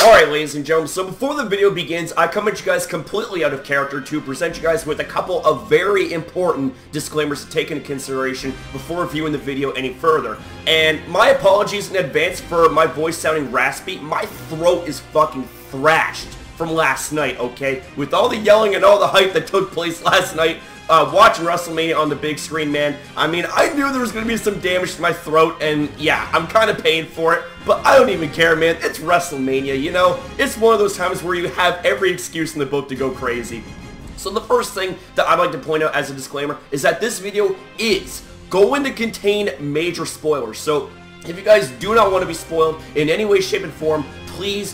Alright, ladies and gentlemen, so before the video begins, I come at you guys completely out of character to present you guys with a couple of very important disclaimers to take into consideration before viewing the video any further. And my apologies in advance for my voice sounding raspy. My throat is fucking thrashed from last night, okay? With all the yelling and all the hype that took place last night, watching WrestleMania on the big screen, man. I mean, I knew there was going to be some damage to my throat, and yeah, I'm kind of paying for it, but I don't even care, man. It's WrestleMania, you know? It's one of those times where you have every excuse in the book to go crazy. So the first thing that I'd like to point out as a disclaimer is that this video is going to contain major spoilers. So if you guys do not want to be spoiled in any way, shape, and form, please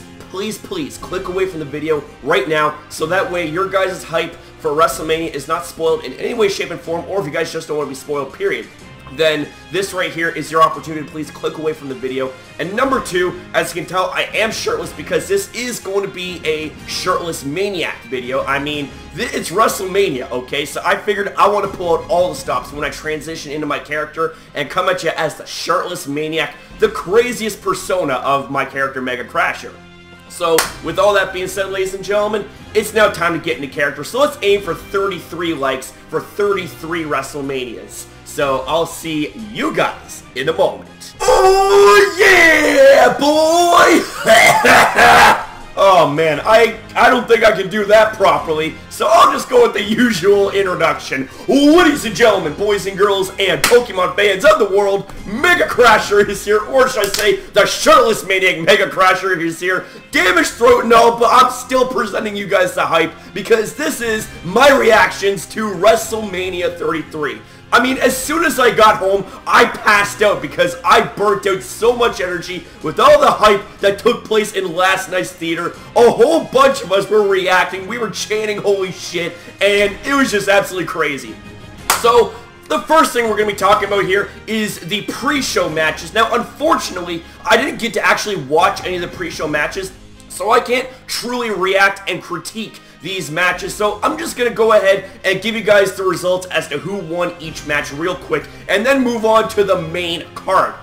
click away from the video right now so that way your guys' hype for WrestleMania is not spoiled in any way, shape, and form, or if you guys just don't want to be spoiled, period, then this right here is your opportunity to please click away from the video. And number two, as you can tell, I am shirtless because this is going to be a shirtless maniac video. I mean, it's WrestleMania, okay? So I figured I want to pull out all the stops when I transition into my character and come at you as the shirtless maniac, the craziest persona of my character, MegaCrasher. So, with all that being said, ladies and gentlemen, it's now time to get into character. So let's aim for 33 likes for 33 WrestleManias. So I'll see you guys in a moment. Oh yeah, boy! Oh man, I don't think I can do that properly, so I'll just go with the usual introduction. Ladies and gentlemen, boys and girls, and Pokemon fans of the world, MegaCrasher is here, or should I say, the shirtless maniac MegaCrasher is here. Damaged throat and all, but I'm still presenting you guys the hype, because this is my reactions to WrestleMania 33. I mean, as soon as I got home, I passed out because I burnt out so much energy with all the hype that took place in last night's theater. A whole bunch of us were reacting, we were chanting holy shit, and it was just absolutely crazy. So, the first thing we're going to be talking about here is the pre-show matches. Now, unfortunately, I didn't get to actually watch any of the pre-show matches, so I can't truly react and critique these matches, so I'm just going to go ahead and give you guys the results as to who won each match real quick, and then move on to the main card.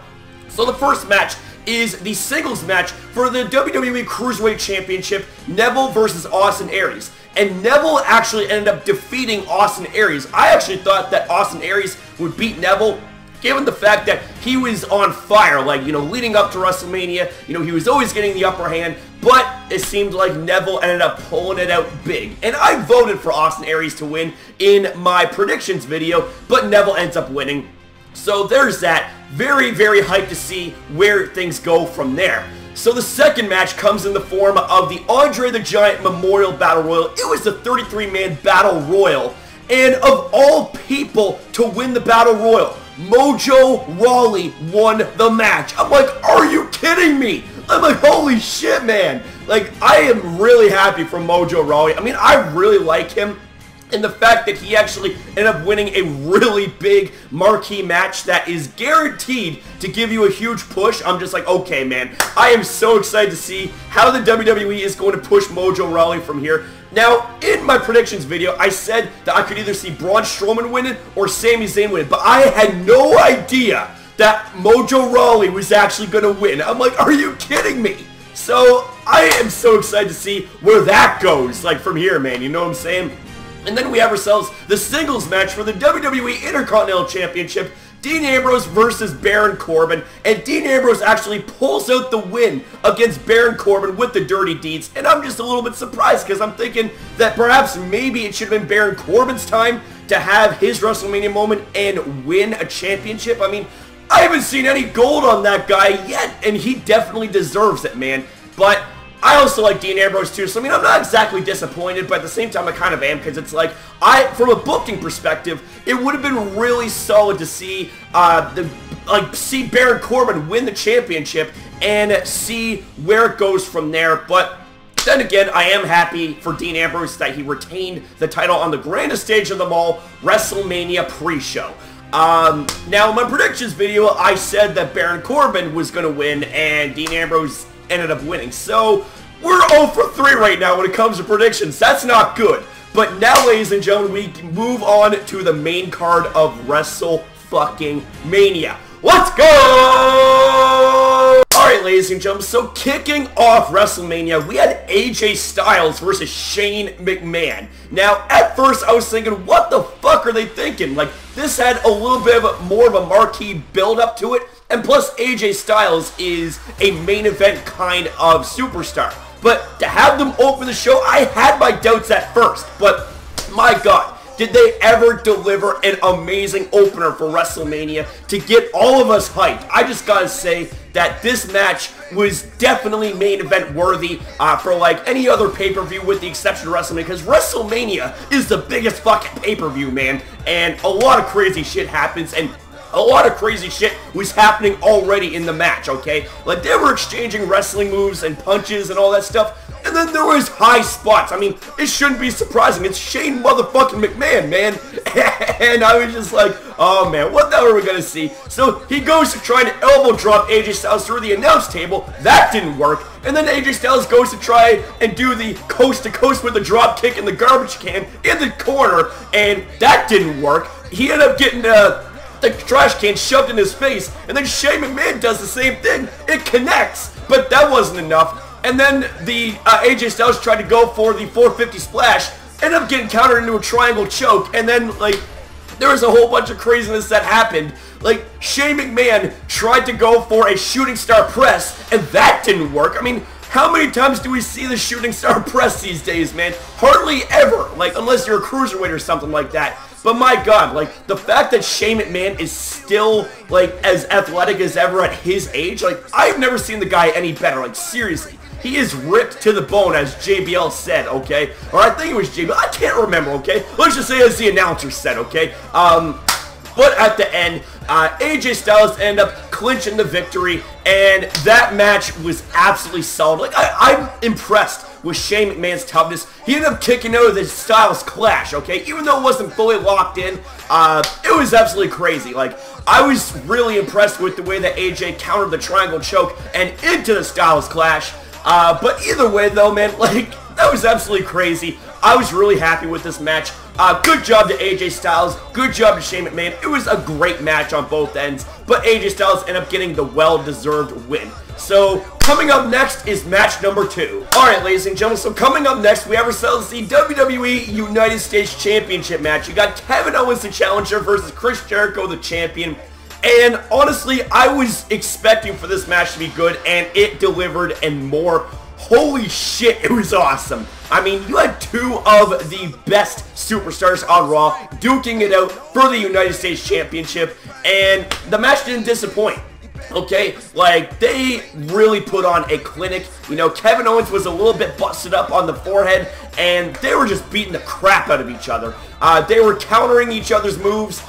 So the first match is the singles match for the WWE Cruiserweight Championship, Neville versus Austin Aries. And Neville actually ended up defeating Austin Aries. I actually thought that Austin Aries would beat Neville, given the fact that he was on fire, like, you know, leading up to WrestleMania, you know, he was always getting the upper hand, but it seemed like Neville ended up pulling it out big. And I voted for Austin Aries to win in my predictions video, but Neville ends up winning. So there's that. Very, very hyped to see where things go from there. So the second match comes in the form of the Andre the Giant Memorial Battle Royal. It was a 33-man Battle Royal. And of all people to win the Battle Royal, Mojo Rawley won the match. I'm like, are you kidding me? I'm like, holy shit, man. Like, I am really happy for Mojo Rawley. I mean, I really like him. And the fact that he actually ended up winning a really big marquee match that is guaranteed to give you a huge push, I'm just like, okay, man. I am so excited to see how the WWE is going to push Mojo Rawley from here. Now, in my predictions video, I said that I could either see Braun Strowman win it or Sami Zayn win it, but I had no idea that Mojo Rawley was actually going to win. I'm like, are you kidding me? So, I am so excited to see where that goes, like, from here, man, you know what I'm saying? And then we have ourselves the singles match for the WWE Intercontinental Championship, Dean Ambrose versus Baron Corbin, and Dean Ambrose actually pulls out the win against Baron Corbin with the Dirty Deeds, and I'm just a little bit surprised because I'm thinking that perhaps maybe it should have been Baron Corbin's time to have his WrestleMania moment and win a championship. I mean, I haven't seen any gold on that guy yet, and he definitely deserves it, man. But I also like Dean Ambrose too, so I mean, I'm not exactly disappointed, but at the same time, I kind of am, because it's like, from a booking perspective, it would have been really solid to see, see Baron Corbin win the championship and see where it goes from there. But then again, I am happy for Dean Ambrose that he retained the title on the grandest stage of them all, WrestleMania pre-show. Now, in my predictions video, I said that Baron Corbin was going to win, and Dean Ambrose ended up winning. So, we're 0 for 3 right now when it comes to predictions. That's not good. But now, ladies and gentlemen, we can move on to the main card of WrestleMania. Let's go! Alright, Alright, ladies and gentlemen, so kicking off WrestleMania, we had AJ Styles versus Shane McMahon. Now, at first, I was thinking, what the fuck are they thinking? Like, this had a little bit of more of a marquee build-up to it, and plus, AJ Styles is a main event kind of superstar. But to have them open the show, I had my doubts at first, but my god. Did they ever deliver an amazing opener for WrestleMania to get all of us hyped? I just gotta say that this match was definitely main event worthy for like any other pay-per-view with the exception of WrestleMania, because WrestleMania is the biggest fucking pay-per-view, man, and a lot of crazy shit happens, and a lot of crazy shit was happening already in the match, okay? Like, they were exchanging wrestling moves and punches and all that stuff, and then there was high spots. I mean, it shouldn't be surprising. It's Shane motherfucking McMahon, man. And I was just like, oh man, what the hell are we gonna see? So he goes to try to elbow drop AJ Styles through the announce table. That didn't work. And then AJ Styles goes to try and do the coast to coast with the drop kick in the garbage can in the corner, and that didn't work. He ended up getting the trash can shoved in his face, and then Shane McMahon does the same thing. It connects, but that wasn't enough. And then the AJ Styles tried to go for the 450 splash, ended up getting countered into a triangle choke, and then, like, there was a whole bunch of craziness that happened. Like, Shane McMahon tried to go for a shooting star press, and that didn't work. I mean, how many times do we see the shooting star press these days, man? Hardly ever, like, unless you're a cruiserweight or something like that. But my god, like, the fact that Shane McMahon is still, like, as athletic as ever at his age, like, I've never seen the guy any better, like, seriously. He is ripped to the bone, as JBL said, okay? Or I think it was JBL, I can't remember, okay? Let's just say as the announcer said, okay? But at the end, AJ Styles ended up clinching the victory, and that match was absolutely solid. Like, I'm impressed with Shane McMahon's toughness. He ended up kicking out of the Styles Clash, okay? Even though it wasn't fully locked in, it was absolutely crazy. Like, I was really impressed with the way that AJ countered the triangle choke and into the Styles Clash. But either way, though, man, like, that was absolutely crazy. I was really happy with this match. Good job to AJ Styles. Good job to Shane McMahon. It was a great match on both ends, but AJ Styles ended up getting the well-deserved win. So, coming up next is match number 2. Alright, ladies and gentlemen, so coming up next, we have ourselves the WWE United States Championship match. You got Kevin Owens, the challenger, versus Chris Jericho, the champion. And honestly, I was expecting for this match to be good, and it delivered and more. Holy shit, it was awesome. I mean, you had two of the best superstars on Raw duking it out for the United States Championship, and the match didn't disappoint. Okay, like, they really put on a clinic. You know, Kevin Owens was a little bit busted up on the forehead, and they were just beating the crap out of each other. They were countering each other's moves.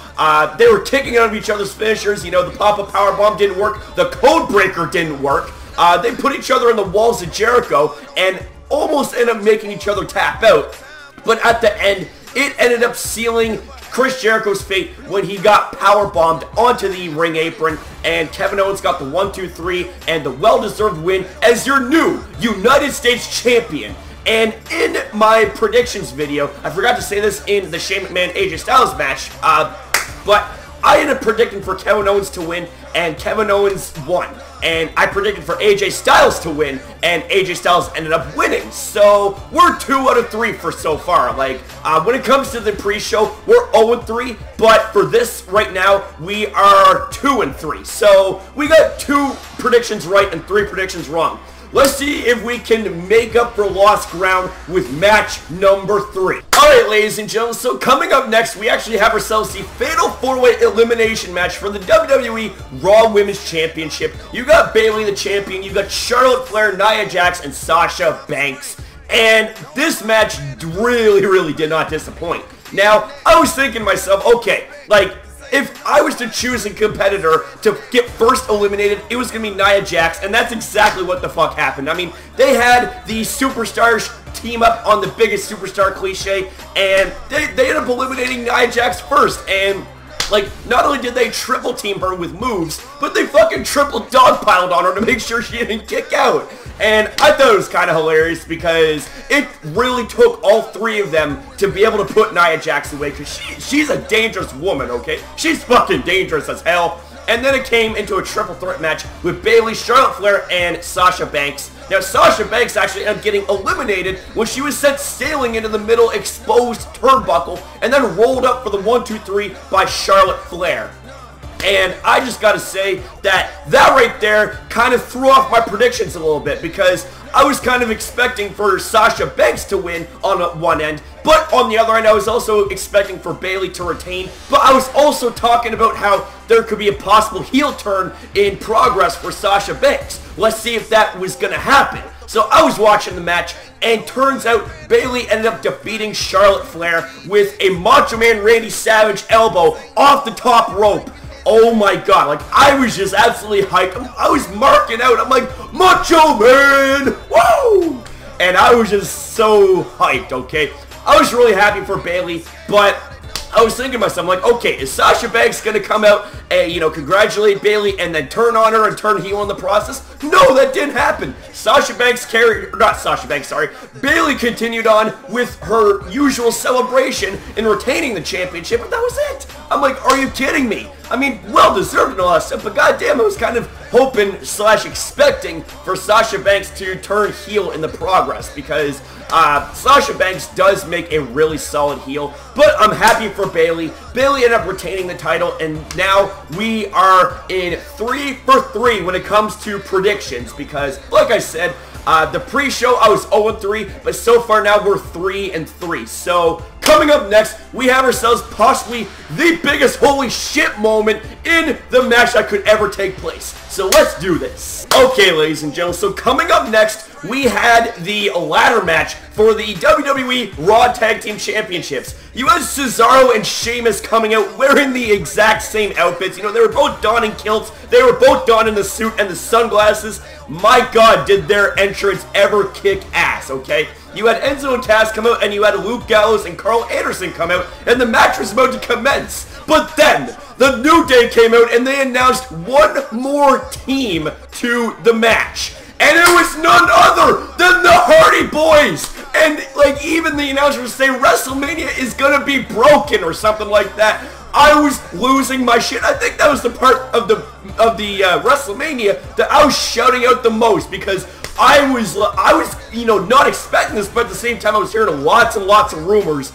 They were kicking out of each other's finishers. You know, the pop-up powerbomb didn't work. The code breaker didn't work. They put each other in the walls of Jericho and almost ended up making each other tap out. But at the end, it ended up sealing Chris Jericho's fate when he got powerbombed onto the ring apron, and Kevin Owens got the 1-2-3 and the well-deserved win as your new United States Champion. And in my predictions video, I forgot to say this in the Shane McMahon AJ Styles match, but I ended up predicting for Kevin Owens to win, and Kevin Owens won. And I predicted for AJ Styles to win, and AJ Styles ended up winning. So, we're 2 out of 3 for so far. Like, when it comes to the pre-show, we're 0-3, but for this right now, we are 2-3. So, we got 2 predictions right and 3 predictions wrong. Let's see if we can make up for lost ground with match number 3. Alright, ladies and gentlemen, so coming up next, we actually have ourselves the Fatal 4-Way Elimination match for the WWE Raw Women's Championship. You got Bayley, the champion, you got Charlotte Flair, Nia Jax, and Sasha Banks. And this match really did not disappoint. Now, I was thinking to myself, okay, like, if I was to choose a competitor to get first eliminated, it was going to be Nia Jax, and that's exactly what the fuck happened. I mean, they had the superstars team up on the biggest superstar cliche, and they ended up eliminating Nia Jax first, and, like, not only did they triple team her with moves, but they fucking triple dogpiled on her to make sure she didn't kick out. And I thought it was kind of hilarious because it really took all 3 of them to be able to put Nia Jax away, because she's a dangerous woman, okay? She's fucking dangerous as hell. and then it came into a triple threat match with Bayley, Charlotte Flair, and Sasha Banks. Now, Sasha Banks actually ended up getting eliminated when she was sent sailing into the middle exposed turnbuckle and then rolled up for the 1-2-3 by Charlotte Flair. And I just gotta say that right there kind of threw off my predictions a little bit, because I was kind of expecting for Sasha Banks to win on one end, but on the other end I was also expecting for Bayley to retain, but I was also talking about how there could be a possible heel turn in progress for Sasha Banks. Let's see if that was gonna happen. So I was watching the match, and turns out Bayley ended up defeating Charlotte Flair with a Macho Man Randy Savage elbow off the top rope. Oh my god, like, I was just absolutely hyped. I was marking out. I'm like, Macho Man! Woo! And I was just so hyped, okay? I was really happy for Bayley, but I was thinking to myself, like, okay, is Sasha Banks going to come out and, you know, congratulate Bayley and then turn on her and turn heel in the process? No, that didn't happen. Bayley continued on with her usual celebration in retaining the championship, and that was it. I'm like, are you kidding me? I mean, well deserved and all that stuff, but goddamn, I was kind of hoping / expecting for Sasha Banks to turn heel in the progress, because Sasha Banks does make a really solid heel, but I'm happy for Bayley. Bayley ended up retaining the title, and now we are in 3 for 3 when it comes to predictions, because, like I said, the pre-show I was 0-3, but so far now we're 3-3. So coming up next, we have ourselves possibly the biggest holy shit moment in the match that could ever take place. So let's do this. Okay, ladies and gentlemen, so coming up next, we had the ladder match for the WWE Raw Tag Team Championships. You had Cesaro and Sheamus coming out wearing the exact same outfits. You know, they were both donning kilts. They were both donning the suit and the sunglasses. My god, did their entrance ever kick ass, okay? You had Enzo and Taz come out, and you had Luke Gallows and Carl Anderson come out, and the match was about to commence. But then, the New Day came out, and they announced one more team to the match. And it was none other than the Hardy Boys! And, like, even the announcers say WrestleMania is gonna be broken or something like that. I was losing my shit. I think that was the part of the WrestleMania that I was shouting out the most, because I was, you know, not expecting this, but at the same time I was hearing lots and lots of rumors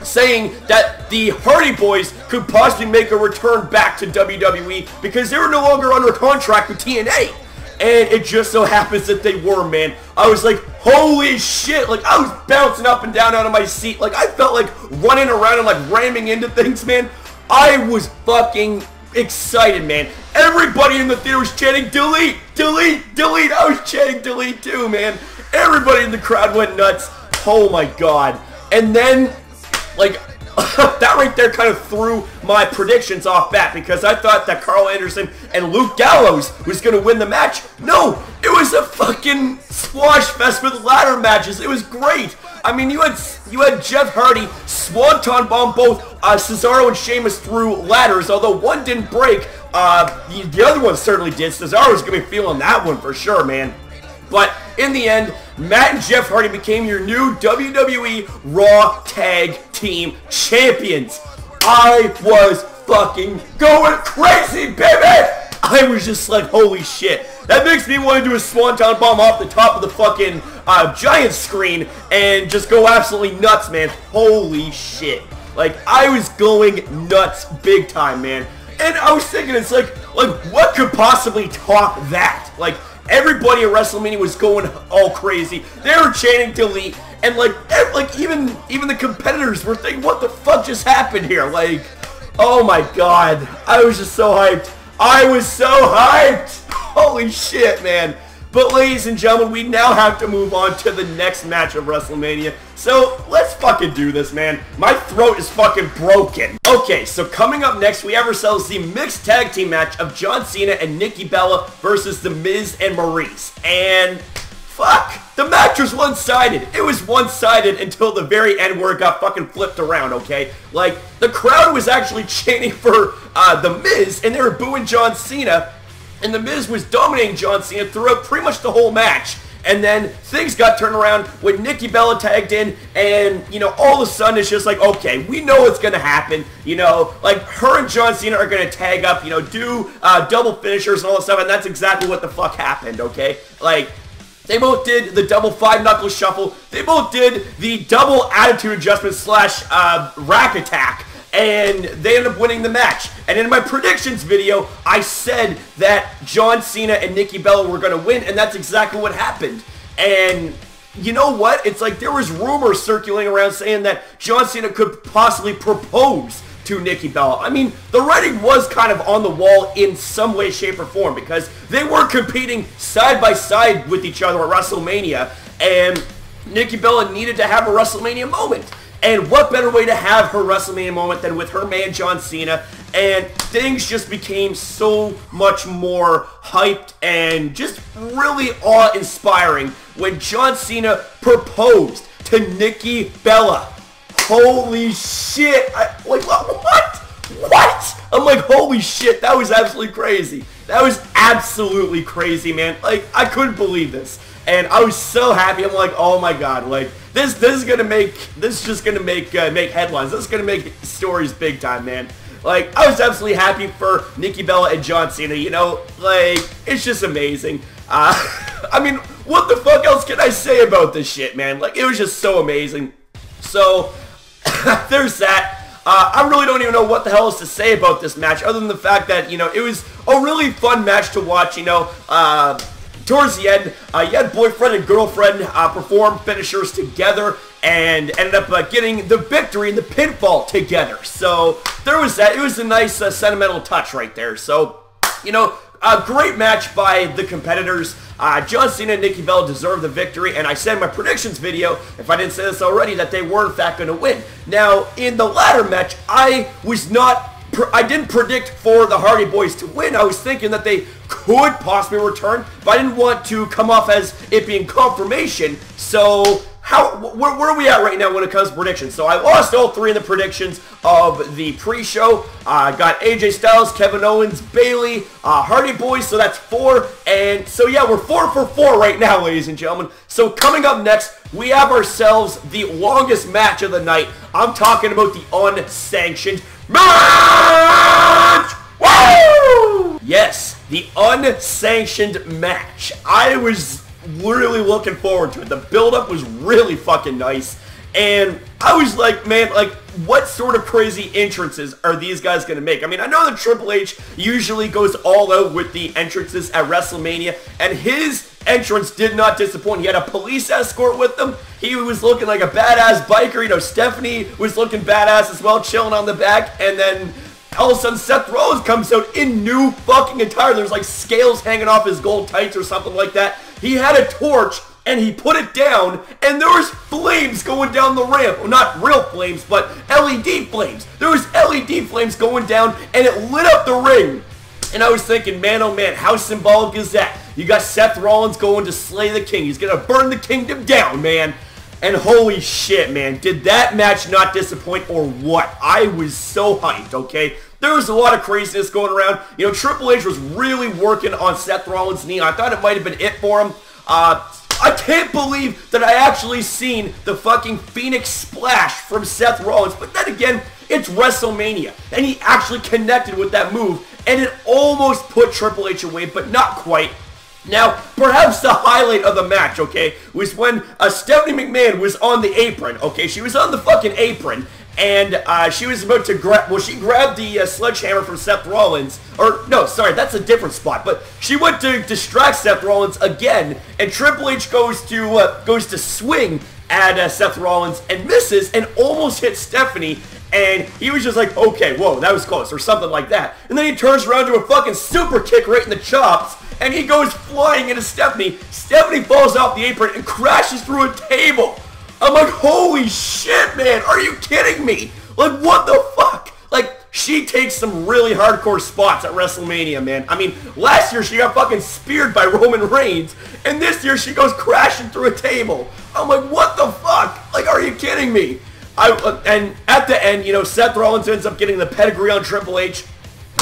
saying that the Hardy Boys could possibly make a return back to WWE because they were no longer under contract with TNA. And it just so happens that they were, man. I was like, holy shit. Like, I was bouncing up and down out of my seat. Like, I felt like running around and, like, ramming into things, man. I was fucking excited, man. Everybody in the theater was chanting, delete, delete, delete. I was chanting delete too, man. Everybody in the crowd went nuts. Oh, my God. And then, like, that right there kind of threw my predictions off bat, because I thought that Carl Anderson and Luke Gallows was going to win the match. No, it was a fucking squash fest with ladder matches. It was great. I mean, you had Jeff Hardy swanton bomb both Cesaro and Sheamus through ladders, although one didn't break. The other one certainly did. Cesaro's going to be feeling that one for sure, man. But in the end, Matt and Jeff Hardy became your new WWE Raw Tag Team Champions. I was fucking going crazy, baby! I was just like, holy shit. That makes me want to do a swanton bomb off the top of the fucking giant screen and just go absolutely nuts, man. Holy shit. Like, I was going nuts big time, man. And I was thinking, it's like what could possibly top that? Like, everybody at WrestleMania was going all crazy. They were chanting delete, and like even the competitors were thinking, what the fuck just happened here? Like, oh my god, I was just so hyped. I was so hyped. Holy shit, man. But ladies and gentlemen, we now have to move on to the next match of WrestleMania. So let's fucking do this, man. My throat is fucking broken. Okay, so coming up next, we have ourselves the mixed tag team match of John Cena and Nikki Bella versus The Miz and Maurice. And fuck, the match was one-sided. It was one-sided until the very end where it got fucking flipped around, okay? Like, the crowd was actually chanting for The Miz, and they were booing John Cena. And The Miz was dominating John Cena throughout pretty much the whole match. and then things got turned around when Nikki Bella tagged in, and, you know, all of a sudden it's just like, okay, we know what's going to happen, you know, like, her and John Cena are going to tag up, you know, do double finishers and all that stuff, and that's exactly what the fuck happened, okay? Like, they both did the double 5-knuckle shuffle. They both did the double attitude adjustment slash rack attack. And they ended up winning the match. And in my predictions video, I said that John Cena and Nikki Bella were going to win. And that's exactly what happened. And you know what? It's like there was rumors circulating around saying that John Cena could possibly propose to Nikki Bella. I mean, the writing was kind of on the wall in some way, shape, or form because they were competing side by side with each other at WrestleMania, and Nikki Bella needed to have a WrestleMania moment. And what better way to have her WrestleMania moment than with her man John Cena? And things just became so much more hyped and just really awe-inspiring when John Cena proposed to Nikki Bella. Holy shit. Like, what? What? I'm like, holy shit, that was absolutely crazy. That was absolutely crazy, man. Like, I couldn't believe this. And I was so happy. I'm like, oh my god, like, this is just gonna make headlines. This is gonna make stories big time, man. Like, I was absolutely happy for Nikki Bella and John Cena, you know? Like, it's just amazing. I mean, what the fuck else can I say about this shit, man? Like, it was just so amazing. So, there's that. I really don't even know what the hell is to say about this match other than the fact that, you know, it was a really fun match to watch, you know. Towards the end, you had boyfriend and girlfriend perform finishers together and ended up getting the victory and the pinfall together. So, there was that. It was a nice sentimental touch right there. So, you know, a great match by the competitors. John Cena and Nikki Bella deserved the victory, and I said in my predictions video, if I didn't say this already, that they were in fact going to win. Now, in the latter match, I didn't predict for the Hardy Boys to win. I was thinking that they could possibly return, but I didn't want to come off as it being confirmation. So, where are we at right now when it comes to predictions? So I lost all three in the predictions of the pre-show. I got AJ Styles, Kevin Owens, Bayley, Hardy Boys, so that's 4. And so yeah, we're 4 for 4 right now, ladies and gentlemen. So coming up next, we have ourselves the longest match of the night. I'm talking about the unsanctioned match! Woo! Yes, the unsanctioned match. I was really looking forward to it. The build-up was really fucking nice. And I was like, man, like, what sort of crazy entrances are these guys going to make? I mean, I know that Triple H usually goes all out with the entrances at WrestleMania, and his entrance did not disappoint. He had a police escort with him. He was looking like a badass biker. You know, Stephanie was looking badass as well, chilling on the back, and then all of a sudden, Seth Rollins comes out in new fucking attire. There's like scales hanging off his gold tights or something like that. He had a torch, and he put it down, and there was flames going down the ramp. Well, not real flames, but LED flames. There was LED flames going down, and it lit up the ring. And I was thinking, man, oh man, how symbolic is that? You got Seth Rollins going to slay the king. He's going to burn the kingdom down, man. And holy shit, man, did that match not disappoint or what? I was so hyped, okay? There was a lot of craziness going around. You know, Triple H was really working on Seth Rollins' knee. I thought it might have been it for him. I can't believe that I actually seen the fucking Phoenix Splash from Seth Rollins. But then again, it's WrestleMania. And he actually connected with that move. And it almost put Triple H away, but not quite. Now, perhaps the highlight of the match, okay, was when Stephanie McMahon was on the apron, okay? She was on the fucking apron, and she was about to grab, well, she grabbed the sledgehammer from Seth Rollins, or, no, sorry, that's a different spot, but she went to distract Seth Rollins again, and Triple H goes to swing at Seth Rollins and misses and almost hits Stephanie, and he was just like, okay, whoa, that was close, or something like that. And then he turns around to a fucking super kick right in the chops, and he goes flying into Stephanie. Stephanie falls off the apron and crashes through a table. I'm like, holy shit, man, are you kidding me? Like, what the fuck? Like, she takes some really hardcore spots at WrestleMania, man. I mean, last year she got fucking speared by Roman Reigns, and this year she goes crashing through a table. I'm like, what the fuck? Like, are you kidding me? And at the end, you know, Seth Rollins ends up getting the pedigree on Triple H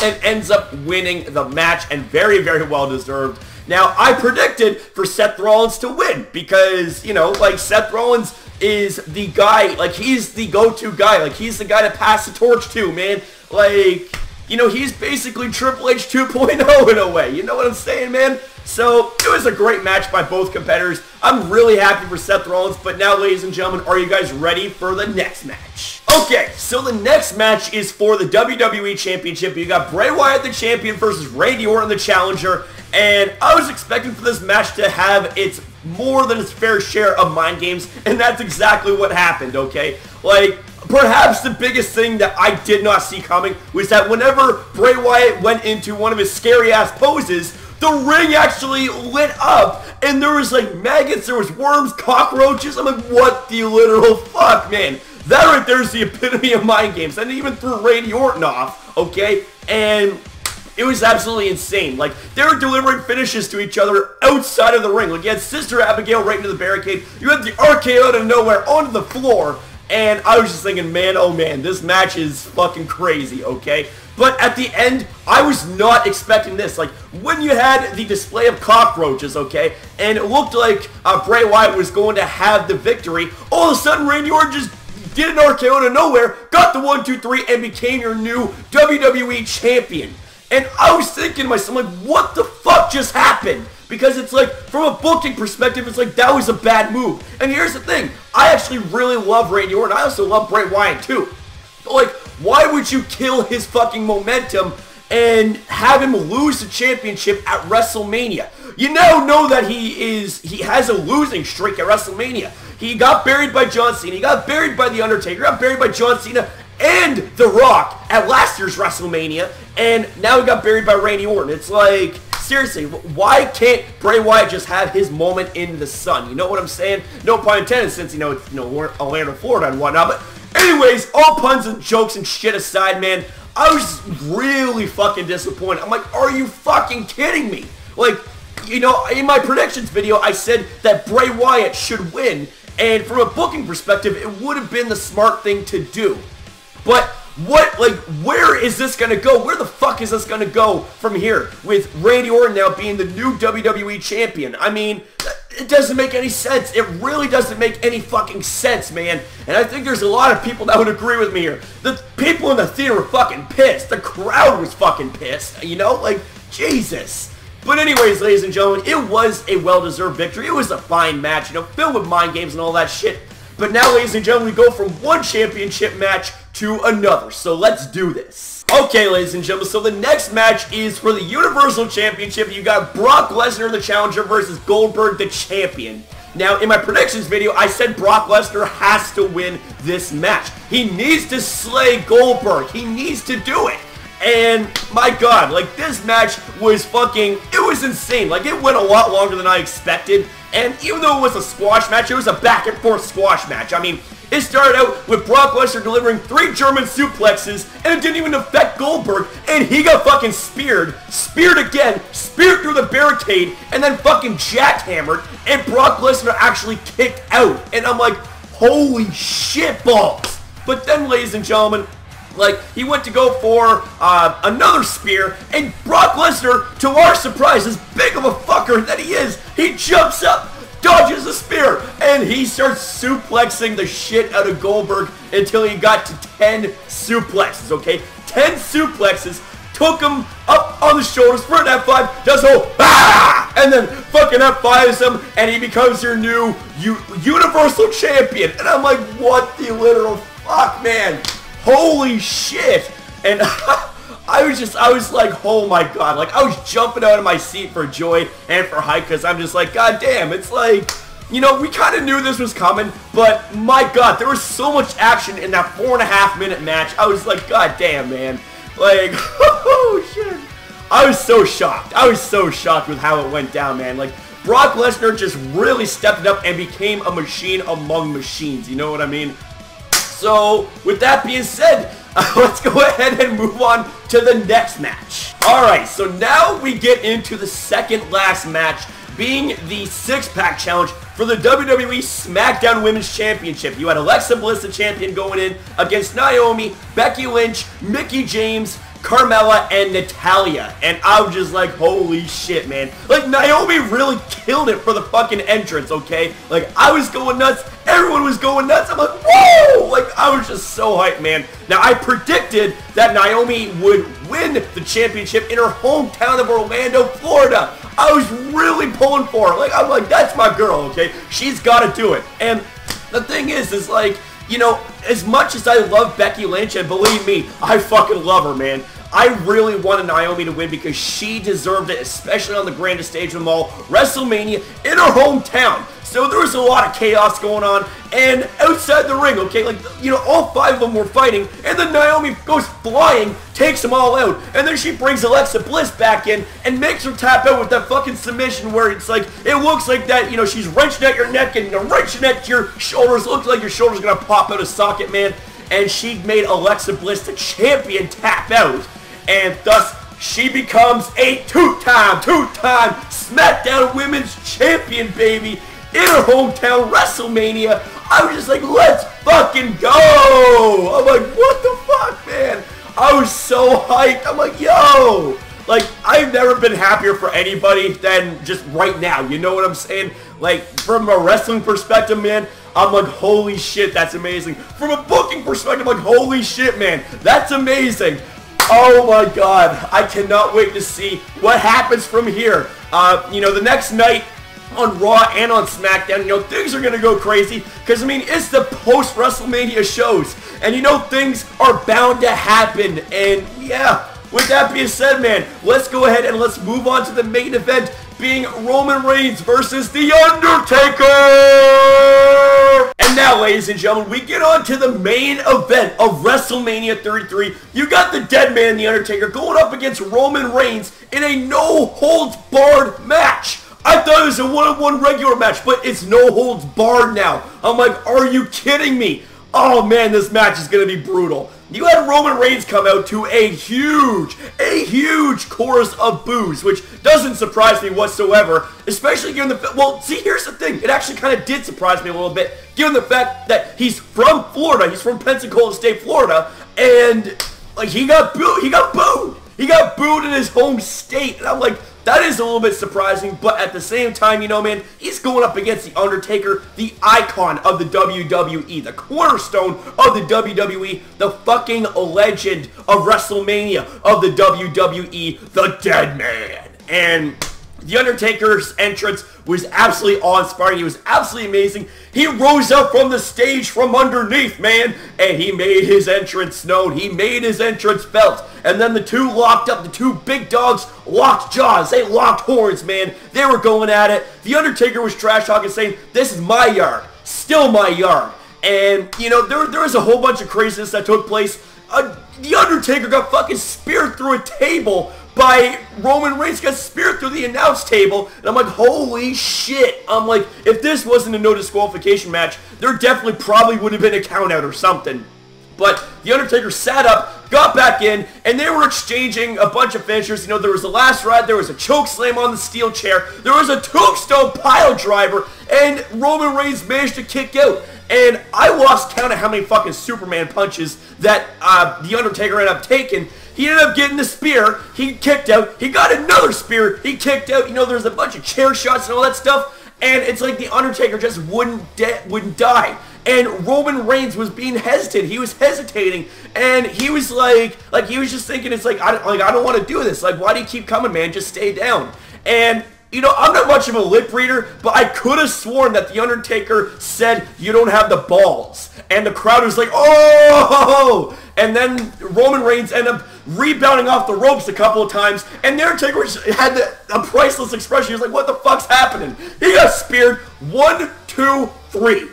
and ends up winning the match, and very, very well deserved. Now, I predicted for Seth Rollins to win because, you know, like, Seth Rollins is the guy, like, he's the go-to guy. Like, he's the guy to pass the torch to, man. Like, you know, he's basically Triple H 2.0 in a way. You know what I'm saying, man? So, it was a great match by both competitors. I'm really happy for Seth Rollins, but now, ladies and gentlemen, are you guys ready for the next match? Okay, so the next match is for the WWE Championship. You got Bray Wyatt, the champion, versus Randy Orton, the challenger. And I was expecting for this match to have its more than its fair share of mind games, and that's exactly what happened, okay? Like, perhaps the biggest thing that I did not see coming was that whenever Bray Wyatt went into one of his scary-ass poses, the ring actually lit up, and there was, like, maggots, there was worms, cockroaches. I'm like, what the literal fuck, man? That right there is the epitome of mind games, and even threw Randy Orton off, okay? And it was absolutely insane. Like, they were delivering finishes to each other outside of the ring. Like, you had Sister Abigail right into the barricade. You had the RKO out of nowhere onto the floor. And I was just thinking, man, oh man, this match is fucking crazy, okay? But at the end, I was not expecting this. Like, when you had the display of cockroaches, okay, and it looked like Bray Wyatt was going to have the victory, all of a sudden Randy Orton just did an RKO out of nowhere, got the 1, 2, 3, and became your new WWE champion. And I was thinking to myself, like, what the fuck just happened? Because it's like, from a booking perspective, it's like, that was a bad move. And here's the thing, I actually really love Randy Orton. I also love Bray Wyatt too. But like, why would you kill his fucking momentum and have him lose the championship at WrestleMania? You now know that he has a losing streak at WrestleMania. He got buried by John Cena, he got buried by The Undertaker, got buried by John Cena and The Rock at last year's WrestleMania, and now he got buried by Randy Orton. It's like, seriously, why can't Bray Wyatt just have his moment in the sun? You know what I'm saying? No pun intended, since, you know, it's, you know, Orlando, Florida and whatnot. But anyways, all puns and jokes and shit aside, man, I was really fucking disappointed. I'm like, are you fucking kidding me? Like, you know, in my predictions video, I said that Bray Wyatt should win, and from a booking perspective, it would have been the smart thing to do. But what, like, where is this going to go? Where the fuck is this going to go from here with Randy Orton now being the new WWE champion? I mean, it doesn't make any sense. It really doesn't make any fucking sense, man. And I think there's a lot of people that would agree with me here. The people in the theater were fucking pissed. The crowd was fucking pissed, you know? Like, Jesus. But anyways, ladies and gentlemen, it was a well-deserved victory. It was a fine match, you know, filled with mind games and all that shit. But now, ladies and gentlemen, we go from one championship match to another. So let's do this. Okay, ladies and gentlemen, so the next match is for the Universal Championship. You got Brock Lesnar, the challenger, versus Goldberg, the champion. Now, in my predictions video, I said Brock Lesnar has to win this match. He needs to slay Goldberg. He needs to do it. And, my God, like, this match was fucking, it was insane. Like, it went a lot longer than I expected. And even though it was a squash match, it was a back-and-forth squash match. I mean, it started out with Brock Lesnar delivering 3 German suplexes, and it didn't even affect Goldberg, and he got fucking speared again, speared through the barricade, and then fucking jackhammered, and Brock Lesnar actually kicked out. And I'm like, holy shit balls. But then, ladies and gentlemen, like, he went to go for another spear, and Brock Lesnar, to our surprise, as big of a fucker that he is, he jumps up, dodges the spear, and he starts suplexing the shit out of Goldberg until he got to 10 suplexes, okay? 10 suplexes, took him up on the shoulders for an F5, does a whole, ah! And then fucking F5s him, and he becomes your new Universal Champion. And I'm like, what the literal fuck, man? Holy shit. And I was like, oh my God. Like, I was jumping out of my seat for joy and for hype, because I'm just like, God damn, it's like, you know, we kind of knew this was coming, but my God, there was so much action in that 4.5 minute match. I was like, God damn, man. Like, oh shit. I was so shocked. I was so shocked with how it went down, man. Like, Brock Lesnar just really stepped it up and became a machine among machines. You know what I mean? So, with that being said, let's go ahead and move on to the next match. Alright, so now we get into the second last match, being the 6-pack challenge for the WWE SmackDown Women's Championship. You had Alexa Bliss, the champion, going in against Naomi, Becky Lynch, Mickie James, Carmella, and Natalya. And I was just like, holy shit, man. Like, Naomi really killed it for the fucking entrance, okay? Like, I was going nuts. Everyone was going nuts. I'm like, whoa! Like, I was just so hyped, man. Now, I predicted that Naomi would win the championship in her hometown of Orlando, Florida. I was really pulling for her. Like, I'm like, that's my girl, okay? She's got to do it. And the thing is like, you know, as much as I love Becky Lynch, and believe me, I fucking love her, man. I really wanted Naomi to win because she deserved it, especially on the grandest stage of them all, WrestleMania, in her hometown. So there was a lot of chaos going on, and outside the ring, okay, like, you know, all 5 of them were fighting, and then Naomi goes flying, takes them all out, and then she brings Alexa Bliss back in and makes her tap out with that fucking submission where it's like, it looks like that, you know, she's wrenching at your neck and wrenching at your shoulders. It looks like your shoulder's gonna pop out of socket, man. And she made Alexa Bliss the champion tap out, and thus she becomes a two-time SmackDown Women's Champion, baby, in her hometown WrestleMania. I was just like, let's fucking go! I'm like, what the fuck, man? I was so hyped. I'm like, yo! Like, I've never been happier for anybody than just right now. You know what I'm saying? Like, from a wrestling perspective, man, I'm like, holy shit, that's amazing. From a booking perspective, I'm like, holy shit, man, that's amazing. Oh my god, I cannot wait to see what happens from here. You know, the next night on Raw and on SmackDown, you know, things are gonna go crazy, because, I mean, it's the post-WrestleMania shows, and, you know, things are bound to happen, and, yeah, with that being said, man, let's go ahead and let's move on to the main event, being Roman Reigns versus The Undertaker! And now, ladies and gentlemen, we get on to the main event of WrestleMania 33. You got the dead man, The Undertaker, going up against Roman Reigns in a no-holds-barred match. I thought it was a one-on-one regular match, but it's no-holds-barred now. I'm like, are you kidding me? Oh, man, this match is going to be brutal. You had Roman Reigns come out to a huge chorus of boos, which doesn't surprise me whatsoever, especially given the fact, well, see, here's the thing, it actually kind of did surprise me a little bit, given the fact that he's from Florida, he's from Pensacola State, Florida, and, like, he got booed in his home state, and I'm like, that is a little bit surprising, but at the same time, you know, man, he's going up against The Undertaker, the icon of the WWE, the cornerstone of the WWE, the fucking legend of WrestleMania of the WWE, the Dead Man. And The Undertaker's entrance was absolutely awe-inspiring. He was absolutely amazing. He rose up from the stage from underneath, man, and he made his entrance known. He made his entrance felt. And then the two locked up. The two big dogs locked jaws. They locked horns, man. They were going at it. The Undertaker was trash-talking, saying, this is my yard. Still my yard. And, you know, there was a whole bunch of craziness that took place. The Undertaker got fucking speared through a table by Roman Reigns, got speared through the announce table, and I'm like, holy shit. I'm like, if this wasn't a no disqualification match, there definitely probably would have been a count out or something. But The Undertaker sat up, got back in, and they were exchanging a bunch of finishers. You know, there was the last ride, there was a choke slam on the steel chair, there was a tombstone pile driver, and Roman Reigns managed to kick out. And I lost count of how many fucking Superman punches that The Undertaker ended up taking. He ended up getting the spear, he kicked out, he got another spear, he kicked out. You know, there's a bunch of chair shots and all that stuff, and it's like The Undertaker just wouldn't die. And Roman Reigns was being hesitant. He was hesitating, and he was like he was just thinking, it's like I don't want to do this. Like, why do you keep coming, man? Just stay down. And you know, I'm not much of a lip reader, but I could have sworn that The Undertaker said, you don't have the balls. And the crowd was like, oh! And then Roman Reigns ended up rebounding off the ropes a couple of times, and The Undertaker had a priceless expression. He was like, what the fuck's happening? He got speared 1, 2, 3.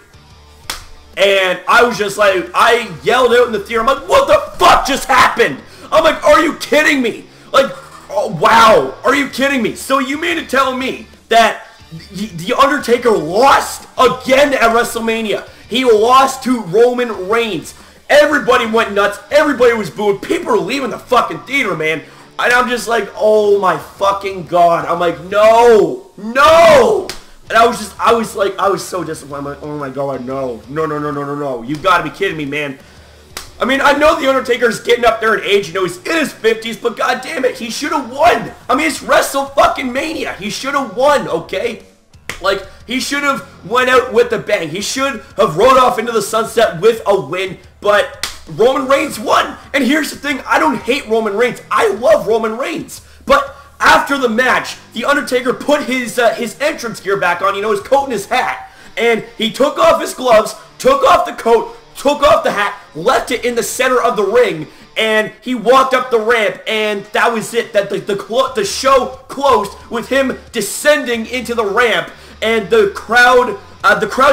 And I was just like, I yelled out in the theater, I'm like, what the fuck just happened? I'm like, are you kidding me? Like, oh, wow, are you kidding me? So you mean to tell me that The Undertaker lost again at WrestleMania? He lost to Roman Reigns. Everybody went nuts. Everybody was booing. People were leaving the fucking theater, man. And I'm just like, oh my fucking god. I'm like, no, no. And I was so disappointed. I'm like, oh my god, no. You gotta be kidding me, man. I mean, I know The Undertaker's getting up there in age, you know, he's in his 50s, but goddammit, he should have won. I mean, it's WrestleMania. He should have won, okay? Like, he should have went out with a bang. He should have rode off into the sunset with a win, but Roman Reigns won. And here's the thing, I don't hate Roman Reigns. I love Roman Reigns. But after the match, The Undertaker put his entrance gear back on, you know, his coat and his hat. And he took off his gloves, took off the coat, took off the hat, left it in the center of the ring, and he walked up the ramp, and that was it. That the show closed with him descending into the ramp, and the crowd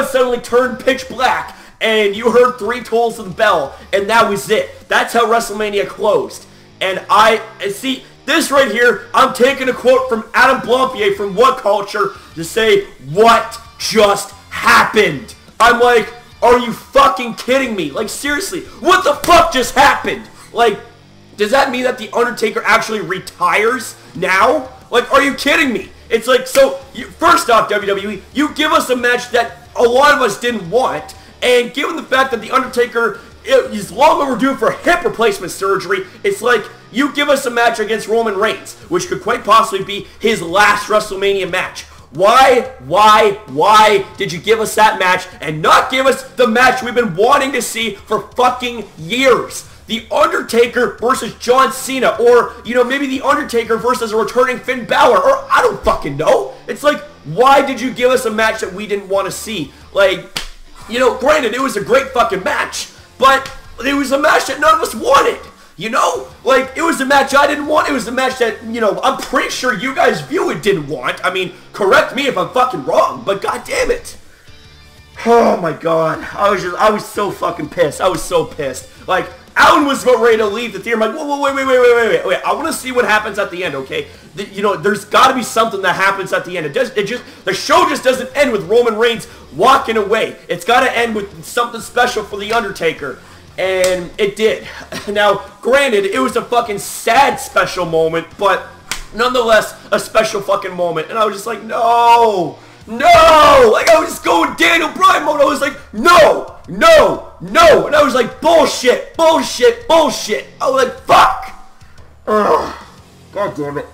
suddenly turned pitch black, and you heard 3 tolls of the bell, and that was it. That's how WrestleMania closed. And see, this right here, I'm taking a quote from Adam Blampier from What Culture to say, what just happened? I'm like, are you fucking kidding me? Like, seriously, what the fuck just happened? Like, does that mean that The Undertaker actually retires now? Like, are you kidding me? It's like, so, first off, WWE, you give us a match that a lot of us didn't want, and given the fact that The Undertaker is long overdue for hip replacement surgery, it's like, you give us a match against Roman Reigns, which could quite possibly be his last WrestleMania match. Why did you give us that match and not give us the match we've been wanting to see for fucking years? The Undertaker versus John Cena, or, you know, maybe The Undertaker versus a returning Finn Balor, or I don't fucking know. It's like, why did you give us a match that we didn't want to see? Like, you know, granted, it was a great fucking match, but it was a match that none of us wanted. You know? Like, it was a match I didn't want. It was a match that, you know, I'm pretty sure you guys view it didn't want. I mean, correct me if I'm fucking wrong, but god damn it. Oh my god. I was so fucking pissed. I was so pissed. Like, Alan was about ready to leave the theater. I'm like, whoa, wait. I want to see what happens at the end, okay? You know, there's got to be something that happens at the end. The show just doesn't end with Roman Reigns walking away. It's got to end with something special for The Undertaker. And it did. Now, granted, it was a fucking sad special moment, but nonetheless, a special fucking moment. And I was just like, no! Like, I was just going Daniel Bryan mode. I was like, no! And I was like, bullshit! I was like, fuck! Ugh. God damn it.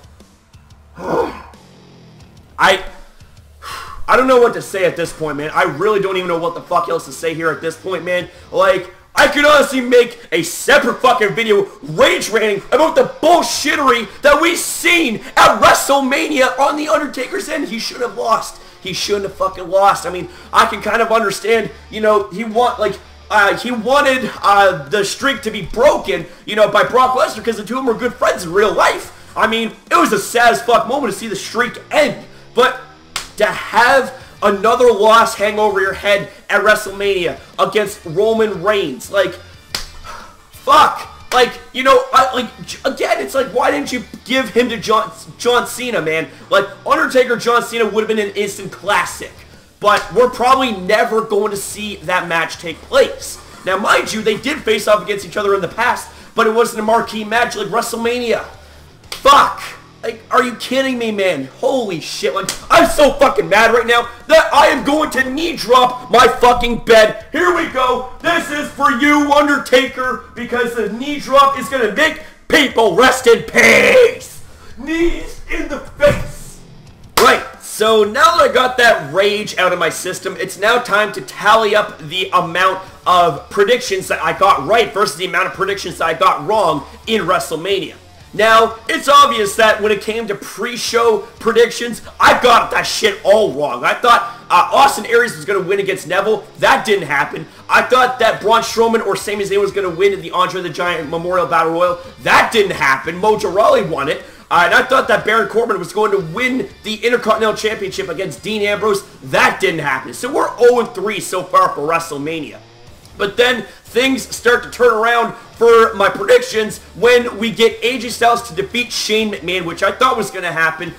I don't know what to say at this point, man. I really don't even know what the fuck else to say here at this point, man. Like, I could honestly make a separate fucking video rage ranting about the bullshittery that we've seen at WrestleMania on The Undertaker's end. He should have lost. He shouldn't have fucking lost. I mean, I can kind of understand, you know, he wanted the streak to be broken, you know, by Brock Lesnar because the two of them were good friends in real life. I mean, it was a sad as fuck moment to see the streak end. But to have another loss hang over your head at WrestleMania against Roman Reigns, like, fuck. Like, you know, again, it's like, why didn't you give him to John Cena, man? Like, Undertaker, John Cena would have been an instant classic. But we're probably never going to see that match take place. Now, mind you, they did face off against each other in the past, but it wasn't a marquee match like WrestleMania. Fuck. Like, are you kidding me, man? Holy shit. Like, I'm so fucking mad right now that I am going to knee drop my fucking bed. Here we go. This is for you, Undertaker, because the knee drop is going to make people rest in peace. Knees in the face. Right. So now that I got that rage out of my system, it's now time to tally up the amount of predictions that I got right versus the amount of predictions that I got wrong in WrestleMania. Now, it's obvious that when it came to pre-show predictions, I got that shit all wrong. I thought Austin Aries was going to win against Neville. That didn't happen. I thought that Braun Strowman or Sami Zayn was going to win in the Andre the Giant Memorial Battle Royal. That didn't happen. Mojo Rawley won it. And I thought that Baron Corbin was going to win the Intercontinental Championship against Dean Ambrose. That didn't happen. So we're 0-3 so far for WrestleMania. But then things start to turn around for my predictions when we get AJ Styles to defeat Shane McMahon, which I thought was going to happen.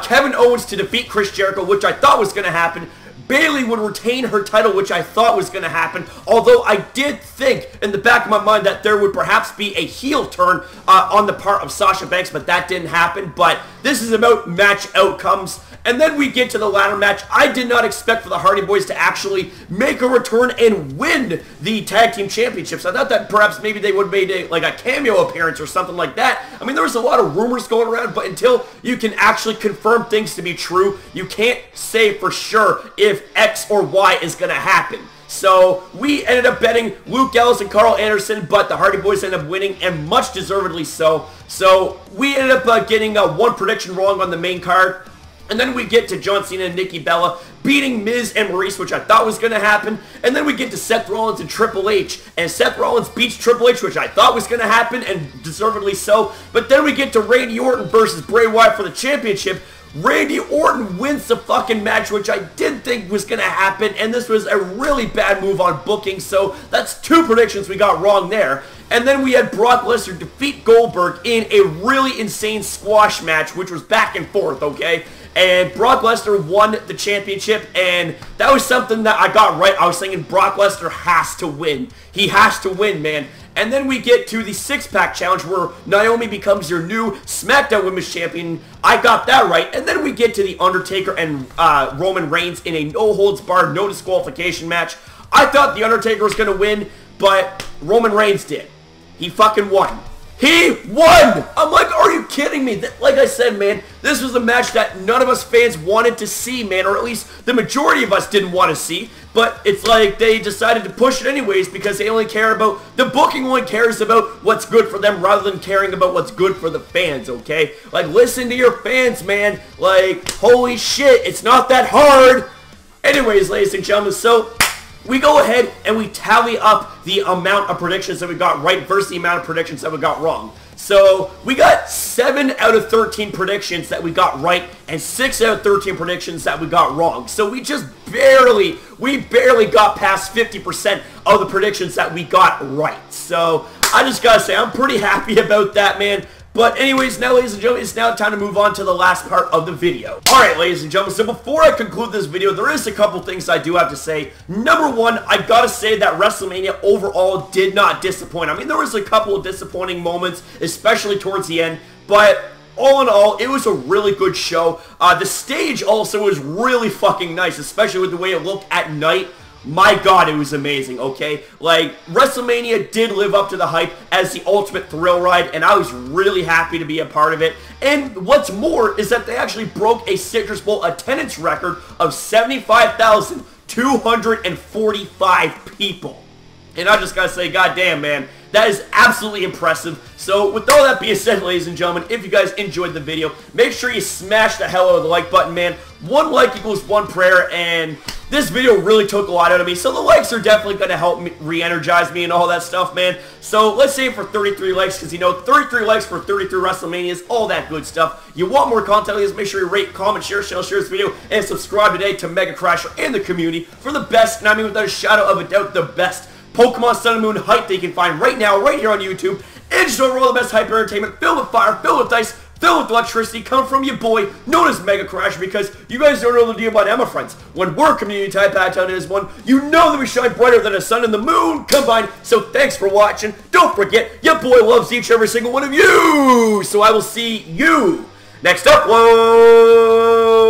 Kevin Owens to defeat Chris Jericho, which I thought was going to happen. Bayley would retain her title, which I thought was going to happen, although I did think in the back of my mind that there would perhaps be a heel turn on the part of Sasha Banks, but that didn't happen. But this is about match outcomes. And then we get to the ladder match. I did not expect for the Hardy Boys to actually make a return and win the Tag Team Championships. I thought that perhaps maybe they would have made like a cameo appearance or something like that. I mean, there was a lot of rumors going around, but until you can actually confirm things to be true, you can't say for sure if X or Y is going to happen. So we ended up betting Luke Gallows and Carl Anderson, but the Hardy Boys ended up winning, and much deservedly so. So we ended up getting one prediction wrong on the main card. And then we get to John Cena and Nikki Bella beating Miz and Maurice, which I thought was going to happen. And then we get to Seth Rollins and Triple H. And Seth Rollins beats Triple H, which I thought was going to happen, and deservedly so. But then we get to Randy Orton versus Bray Wyatt for the championship. Randy Orton wins the fucking match, which I did think was going to happen. And this was a really bad move on booking. So that's 2 predictions we got wrong there. And then we had Brock Lesnar defeat Goldberg in a really insane squash match, which was back and forth, okay? And Brock Lesnar won the championship, and that was something that I got right. I was thinking Brock Lesnar has to win. He has to win, man. And then we get to the 6-pack challenge where Naomi becomes your new SmackDown Women's Champion. I got that right. And then we get to the Undertaker and Roman Reigns in a no-holds-barred, no disqualification match. I thought the Undertaker was going to win, but Roman Reigns did. He fucking won. He won! I'm like, are you kidding me? Like I said, man, this was a match that none of us fans wanted to see, man, or at least the majority of us didn't want to see. But it's like they decided to push it anyways because they only care about, the booking only cares about what's good for them rather than caring about what's good for the fans, okay? Like, listen to your fans, man. Like, holy shit, it's not that hard. Anyways, ladies and gentlemen, so we go ahead and we tally up the amount of predictions that we got right versus the amount of predictions that we got wrong. So we got 7 out of 13 predictions that we got right and 6 out of 13 predictions that we got wrong. So we just barely got past 50% of the predictions that we got right. So I just gotta say, I'm pretty happy about that, man. But anyways, now ladies and gentlemen, it's now time to move on to the last part of the video. Alright, ladies and gentlemen, so before I conclude this video, there is a couple things I do have to say. Number one, I gotta say that WrestleMania overall did not disappoint. I mean, there was a couple of disappointing moments, especially towards the end, but all in all, it was a really good show. The stage also was really fucking nice, especially with the way it looked at night. My God, it was amazing, okay? Like, WrestleMania did live up to the hype as the ultimate thrill ride, and I was really happy to be a part of it. And what's more is that they actually broke a Citrus Bowl attendance record of 75,245 people. And I just gotta say, goddamn, man, that is absolutely impressive. So, with all that being said, ladies and gentlemen, if you guys enjoyed the video, make sure you smash the hell out of the like button, man. 1 like equals 1 prayer, and this video really took a lot out of me, so the likes are definitely going to help me re-energize me and all that stuff, man. So, let's say for 33 likes, because, you know, 33 likes for 33 WrestleManias, all that good stuff. You want more content, please make sure you rate, comment, share this video, and subscribe today to MegaCrasher and the community for the best, and I mean without a shadow of a doubt, the best Pokemon Sun and Moon hype that you can find right now, right here on YouTube. And just overall the best hype entertainment, filled with fire, filled with ice, filled with electricity, coming from your boy, known as MegaCrasher, because you guys don't know the deal about Emma, friends. When we're community type Town is one, you know that we shine brighter than the sun and the moon combined. So thanks for watching. Don't forget, your boy loves each and every single one of you. So I will see you next up. Whoa.